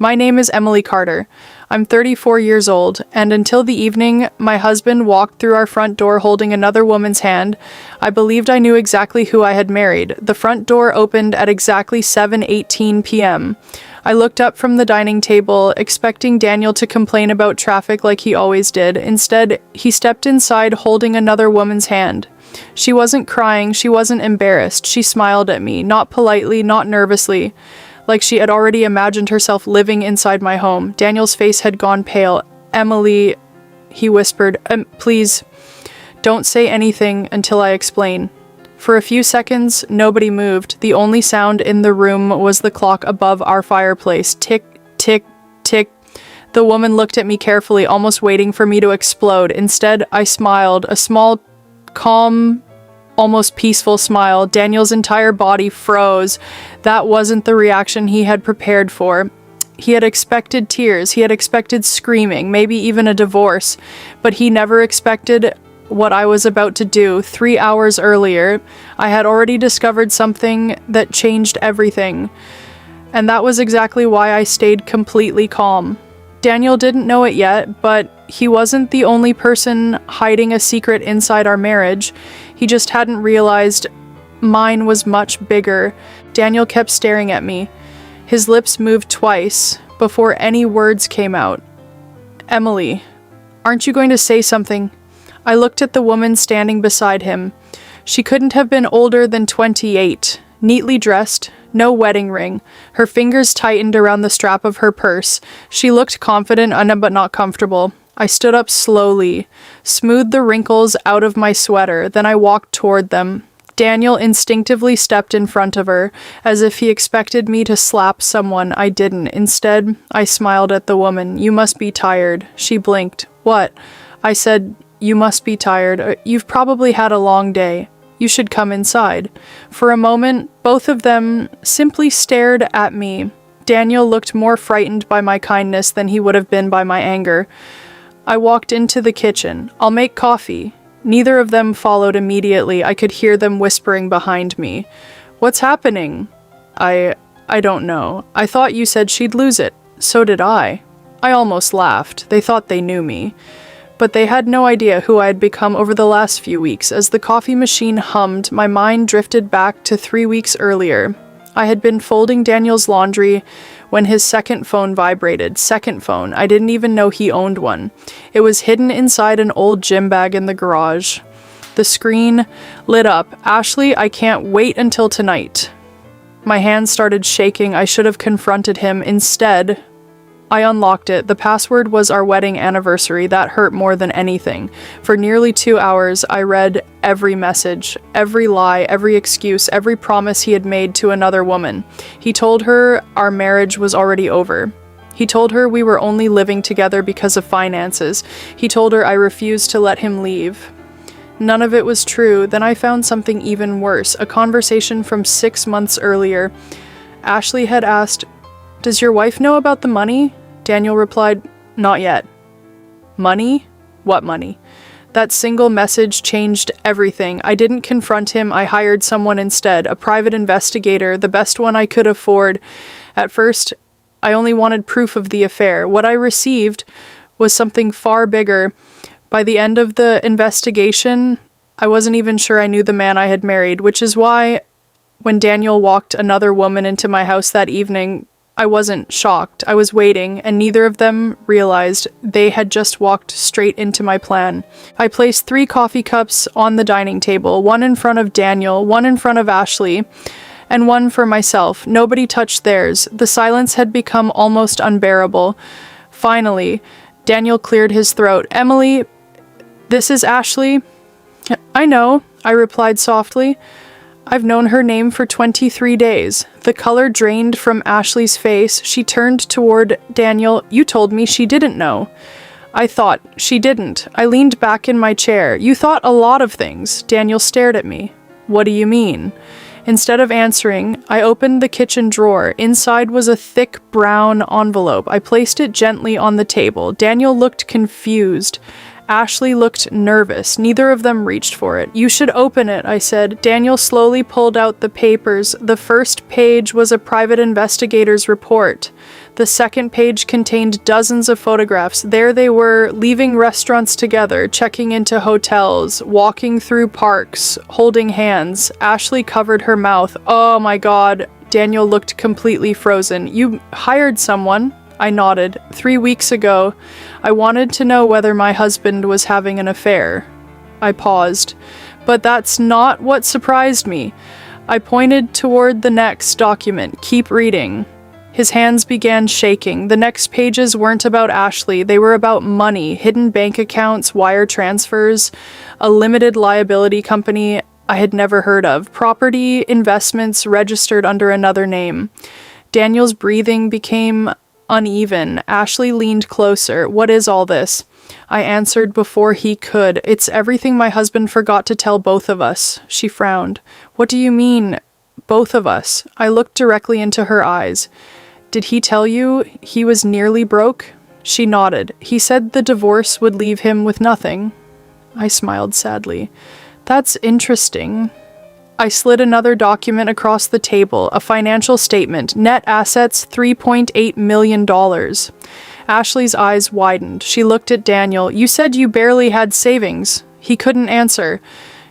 My name is Emily Carter. I'm 34 years old, and until the evening my husband walked through our front door holding another woman's hand, I believed I knew exactly who I had married. The front door opened at exactly 7:18 p.m. I looked up from the dining table, expecting Daniel to complain about traffic like he always did. Instead, he stepped inside holding another woman's hand. She wasn't crying, she wasn't embarrassed. She smiled at me, not politely, not nervously, like she had already imagined herself living inside my home. Daniel's face had gone pale. "Emily," he whispered, "please, don't say anything until I explain." For a few seconds, nobody moved. The only sound in the room was the clock above our fireplace. Tick, tick, tick. The woman looked at me carefully, almost waiting for me to explode. Instead, I smiled, a small, calm, almost peaceful smile. Daniel's entire body froze. That wasn't the reaction he had prepared for. He had expected tears, he had expected screaming, maybe even a divorce, but he never expected what I was about to do. 3 hours earlier, I had already discovered something that changed everything, and that was exactly why I stayed completely calm. Daniel didn't know it yet, but he wasn't the only person hiding a secret inside our marriage. He just hadn't realized mine was much bigger. Daniel kept staring at me. His lips moved twice before any words came out. "Emily, aren't you going to say something?" I looked at the woman standing beside him. She couldn't have been older than 28, neatly dressed, no wedding ring. Her fingers tightened around the strap of her purse. She looked confident but not comfortable. I stood up slowly, smoothed the wrinkles out of my sweater, then I walked toward them. Daniel instinctively stepped in front of her, as if he expected me to slap someone. I didn't. Instead, I smiled at the woman. "You must be tired." She blinked. "What?" I said, "You must be tired. You've probably had a long day. You should come inside." For a moment, both of them simply stared at me. Daniel looked more frightened by my kindness than he would have been by my anger. I walked into the kitchen. "I'll make coffee." Neither of them followed immediately. I could hear them whispering behind me. "What's happening?" I don't know. I thought you said she'd lose it." "So did I." I almost laughed. They thought they knew me. But they had no idea who I had become over the last few weeks. As the coffee machine hummed, my mind drifted back to 3 weeks earlier. I had been folding Daniel's laundry when his second phone vibrated. Second phone. I didn't even know he owned one. It was hidden inside an old gym bag in the garage. The screen lit up. "Ashley, I can't wait until tonight." My hands started shaking. I should have confronted him. Instead, I unlocked it. The password was our wedding anniversary. That hurt more than anything. For nearly 2 hours, I read every message, every lie, every excuse, every promise he had made to another woman. He told her our marriage was already over. He told her we were only living together because of finances. He told her I refused to let him leave. None of it was true. Then I found something even worse, a conversation from 6 months earlier. Ashley had asked, "Does your wife know about the money?" Daniel replied, "Not yet." Money? What money? That single message changed everything. I didn't confront him. I hired someone instead, a private investigator, the best one I could afford. At first, I only wanted proof of the affair. What I received was something far bigger. By the end of the investigation, I wasn't even sure I knew the man I had married, which is why when Daniel walked another woman into my house that evening, I wasn't shocked. I was waiting, and neither of them realized they had just walked straight into my plan. I placed 3 coffee cups on the dining table, one in front of Daniel, one in front of Ashley, and one for myself. Nobody touched theirs. The silence had become almost unbearable. Finally, Daniel cleared his throat. "Emily, this is Ashley." "I know," I replied softly. "I've known her name for 23 days. The color drained from Ashley's face. She turned toward Daniel. "You told me she didn't know." I thought she didn't. I leaned back in my chair. "You thought a lot of things." Daniel stared at me. "What do you mean?" Instead of answering, I opened the kitchen drawer. Inside was a thick brown envelope. I placed it gently on the table. Daniel looked confused. Ashley looked nervous. Neither of them reached for it. "You should open it," I said. Daniel slowly pulled out the papers. The first page was a private investigator's report. The second page contained dozens of photographs. There they were, leaving restaurants together, checking into hotels, walking through parks, holding hands. Ashley covered her mouth. Oh my God. Daniel looked completely frozen. You hired someone? I nodded. 3 weeks ago, I wanted to know whether my husband was having an affair. I paused. But that's not what surprised me. I pointed toward the next document. Keep reading. His hands began shaking. The next pages weren't about Ashley. They were about money, hidden bank accounts, wire transfers, a limited liability company I had never heard of, property, investments registered under another name. Daniel's breathing became uneven. Ashley leaned closer. What is all this? I answered before he could. It's everything my husband forgot to tell both of us. She frowned. What do you mean, both of us? I looked directly into her eyes. Did he tell you he was nearly broke? She nodded. He said the divorce would leave him with nothing. I smiled sadly. That's interesting. I slid another document across the table, a financial statement, net assets $3.8 million. Ashley's eyes widened. She looked at Daniel. You said you barely had savings. He couldn't answer.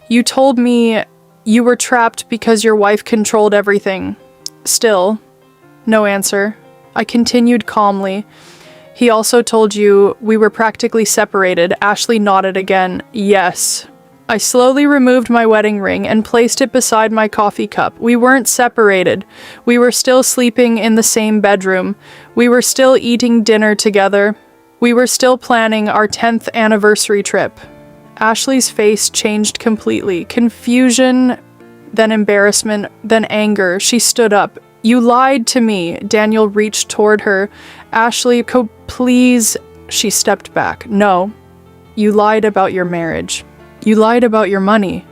You told me you were trapped because your wife controlled everything. Still, no answer. I continued calmly. He also told you we were practically separated. Ashley nodded again. Yes. I slowly removed my wedding ring and placed it beside my coffee cup. We weren't separated. We were still sleeping in the same bedroom. We were still eating dinner together. We were still planning our 10th anniversary trip. Ashley's face changed completely. Confusion, then embarrassment, then anger. She stood up. You lied to me. Daniel reached toward her. Ashley, please. She stepped back. No. You lied about your marriage. You lied about your money.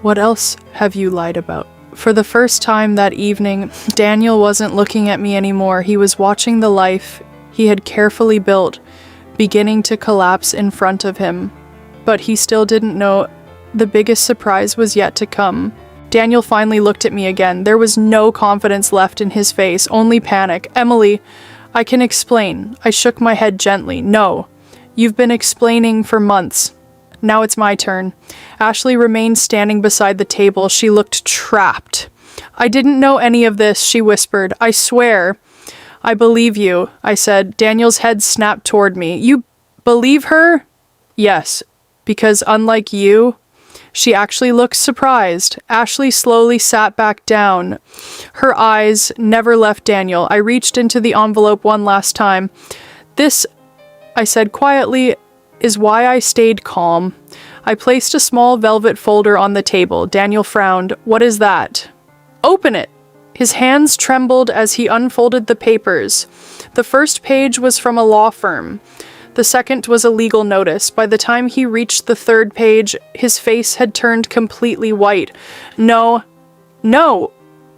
What else have you lied about? For the first time that evening, Daniel wasn't looking at me anymore. He was watching the life he had carefully built, beginning to collapse in front of him. But he still didn't know the biggest surprise was yet to come. Daniel finally looked at me again. There was no confidence left in his face, only panic. Emily, I can explain. I shook my head gently. No, you've been explaining for months. Now it's my turn. Ashley remained standing beside the table. She looked trapped. I didn't know any of this, she whispered. I swear. I believe you, I said. Daniel's head snapped toward me. You believe her? Yes, because unlike you, she actually looked surprised. Ashley slowly sat back down. Her eyes never left Daniel. I reached into the envelope one last time. This, I said quietly, is why I stayed calm. I placed a small velvet folder on the table. Daniel frowned. What is that? Open it. His hands trembled as he unfolded the papers. The first page was from a law firm. The second was a legal notice. By the time he reached the third page, his face had turned completely white. No. No.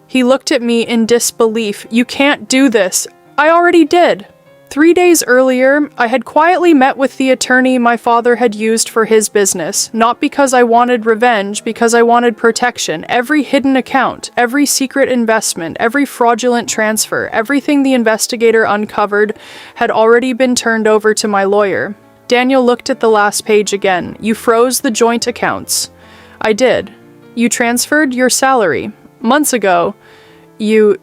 He looked at me in disbelief. You can't do this. I already did. 3 days earlier, I had quietly met with the attorney my father had used for his business, not because I wanted revenge, because I wanted protection. Every hidden account, every secret investment, every fraudulent transfer, everything the investigator uncovered had already been turned over to my lawyer. Daniel looked at the last page again. You froze the joint accounts. I did. You transferred your salary. Months ago, you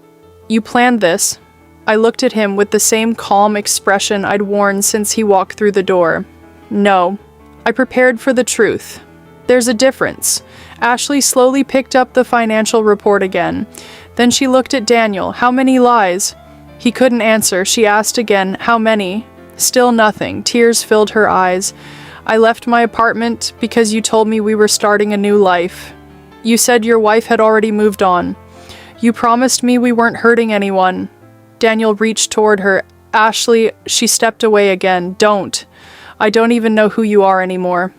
planned this. I looked at him with the same calm expression I'd worn since he walked through the door. No, I prepared for the truth. There's a difference. Ashley slowly picked up the financial report again. Then she looked at Daniel. How many lies? He couldn't answer. She asked again, how many? Still nothing. Tears filled her eyes. I left my apartment because you told me we were starting a new life. You said your wife had already moved on. You promised me we weren't hurting anyone. Daniel reached toward her. Ashley, she stepped away again. Don't. I don't even know who you are anymore.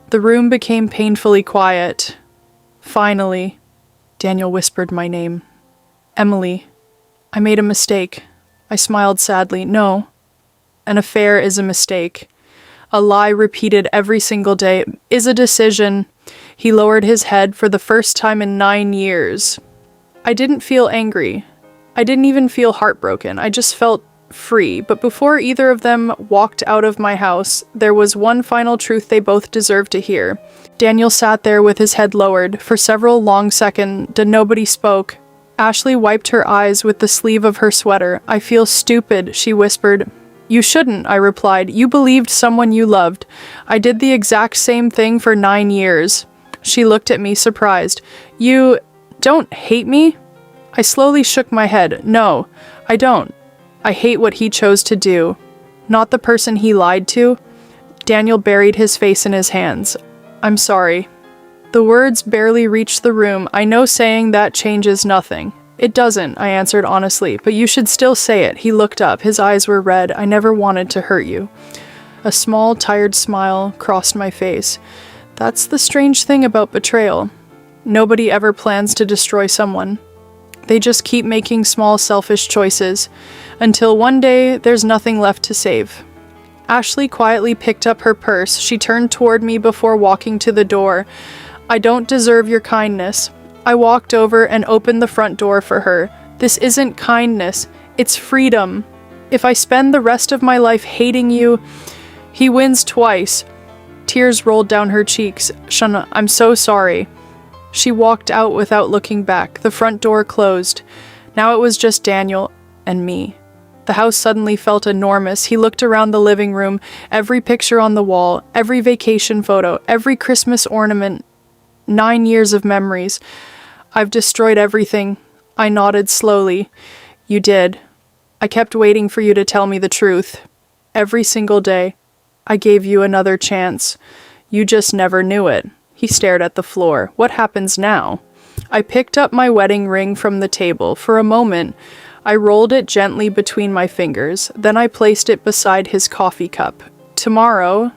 The room became painfully quiet. Finally, Daniel whispered my name. Emily. I made a mistake. I smiled sadly. No. An affair is a mistake. A lie repeated every single day is a decision. He lowered his head for the first time in 9 years. I didn't feel angry. I didn't even feel heartbroken. I just felt free. But before either of them walked out of my house, there was one final truth they both deserved to hear. Daniel sat there with his head lowered. For several long seconds, nobody spoke. Ashley wiped her eyes with the sleeve of her sweater. "I feel stupid," she whispered. "You shouldn't," I replied. "You believed someone you loved. I did the exact same thing for 9 years. She looked at me, surprised. "You don't hate me?" I slowly shook my head. "No, I don't. I hate what he chose to do, not the person he lied to." Daniel buried his face in his hands. "I'm sorry." The words barely reached the room. "I know saying that changes nothing." "It doesn't," I answered honestly, "but you should still say it." He looked up. His eyes were red. "I never wanted to hurt you." A small, tired smile crossed my face. That's the strange thing about betrayal. Nobody ever plans to destroy someone. They just keep making small, selfish choices, until one day there's nothing left to save. Ashley quietly picked up her purse. She turned toward me before walking to the door. "I don't deserve your kindness." I walked over and opened the front door for her. "This isn't kindness, it's freedom. If I spend the rest of my life hating you, he wins twice." Tears rolled down her cheeks. "Shana, I'm so sorry." She walked out without looking back. The front door closed. Now it was just Daniel and me. The house suddenly felt enormous. He looked around the living room, every picture on the wall, every vacation photo, every Christmas ornament. 9 years of memories. "I've destroyed everything." I nodded slowly. "You did. I kept waiting for you to tell me the truth. Every single day. I gave you another chance. You just never knew it." He stared at the floor. "What happens now?" I picked up my wedding ring from the table. For a moment, I rolled it gently between my fingers. Then I placed it beside his coffee cup. "Tomorrow,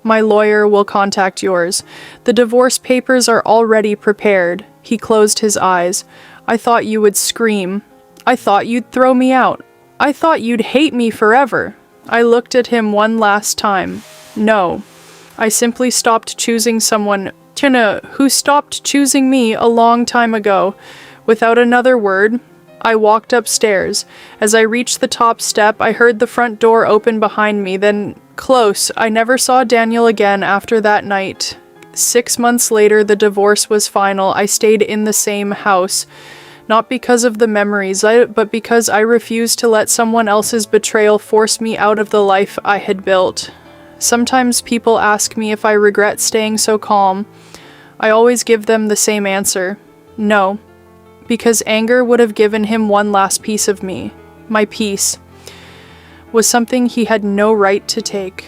my lawyer will contact yours. The divorce papers are already prepared." He closed his eyes. "I thought you would scream. I thought you'd throw me out. I thought you'd hate me forever." I looked at him one last time. "No. I simply stopped choosing someone who stopped choosing me a long time ago." Without another word, I walked upstairs. As I reached the top step, I heard the front door open behind me, then close. I never saw Daniel again after that night. 6 months later, the divorce was final. I stayed in the same house. Not because of the memories, but because I refused to let someone else's betrayal force me out of the life I had built. Sometimes people ask me if I regret staying so calm. I always give them the same answer. No. Because anger would have given him one last piece of me. My peace was something he had no right to take.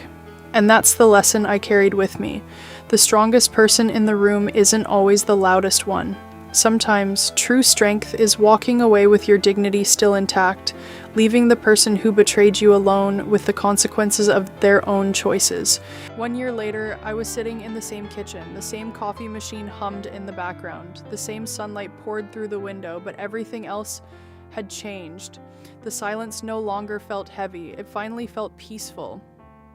And that's the lesson I carried with me. The strongest person in the room isn't always the loudest one. Sometimes true strength is walking away with your dignity still intact, leaving the person who betrayed you alone with the consequences of their own choices. 1 year later, I was sitting in the same kitchen. The same coffee machine hummed in the background. The same sunlight poured through the window, but everything else had changed. The silence no longer felt heavy. It finally felt peaceful.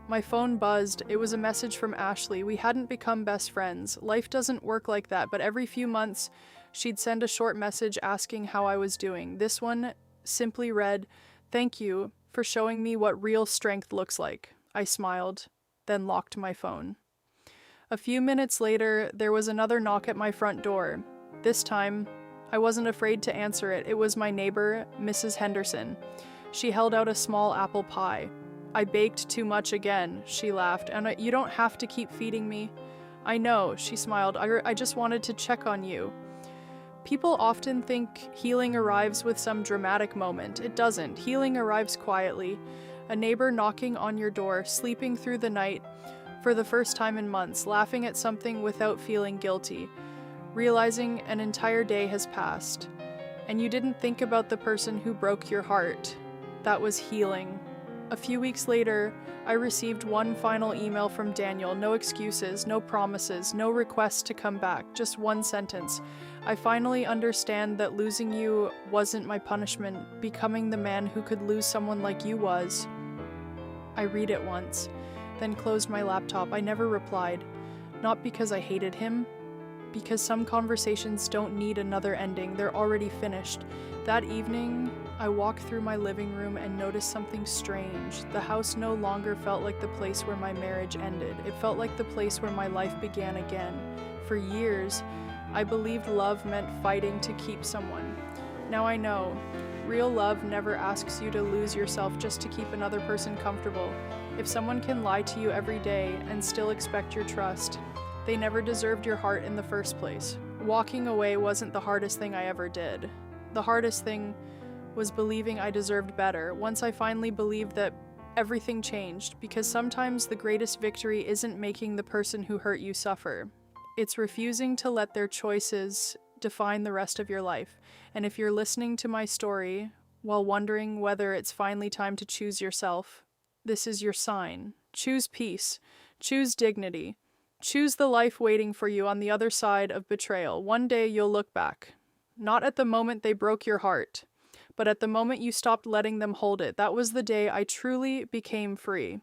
My phone buzzed. It was a message from Ashley. We hadn't become best friends. Life doesn't work like that, but every few months, she'd send a short message asking how I was doing. This one simply read, "Thank you for showing me what real strength looks like." I smiled, then locked my phone. A few minutes later, there was another knock at my front door. This time, I wasn't afraid to answer it. It was my neighbor, Mrs. Henderson. She held out a small apple pie. "I baked too much again," she laughed, "and you don't have to keep feeding me." "I know," she smiled. I just wanted to check on you." People often think healing arrives with some dramatic moment. It doesn't. Healing arrives quietly. A neighbor knocking on your door, sleeping through the night for the first time in months, laughing at something without feeling guilty, realizing an entire day has passed, and you didn't think about the person who broke your heart. That was healing. A few weeks later, I received one final email from Daniel. No excuses, no promises, no requests to come back, just one sentence. "I finally understand that losing you wasn't my punishment. Becoming the man who could lose someone like you was." I read it once, then closed my laptop. I never replied. Not because I hated him, because some conversations don't need another ending, they're already finished. That evening, I walked through my living room and noticed something strange. The house no longer felt like the place where my marriage ended. It felt like the place where my life began again. For years, I believed love meant fighting to keep someone. Now I know, real love never asks you to lose yourself just to keep another person comfortable. If someone can lie to you every day and still expect your trust, they never deserved your heart in the first place. Walking away wasn't the hardest thing I ever did. The hardest thing was believing I deserved better. Once I finally believed that, everything changed, because sometimes the greatest victory isn't making the person who hurt you suffer. It's refusing to let their choices define the rest of your life. And if you're listening to my story while wondering whether it's finally time to choose yourself, this is your sign. Choose peace. Choose dignity. Choose the life waiting for you on the other side of betrayal. One day you'll look back, not at the moment they broke your heart, but at the moment you stopped letting them hold it. That was the day I truly became free.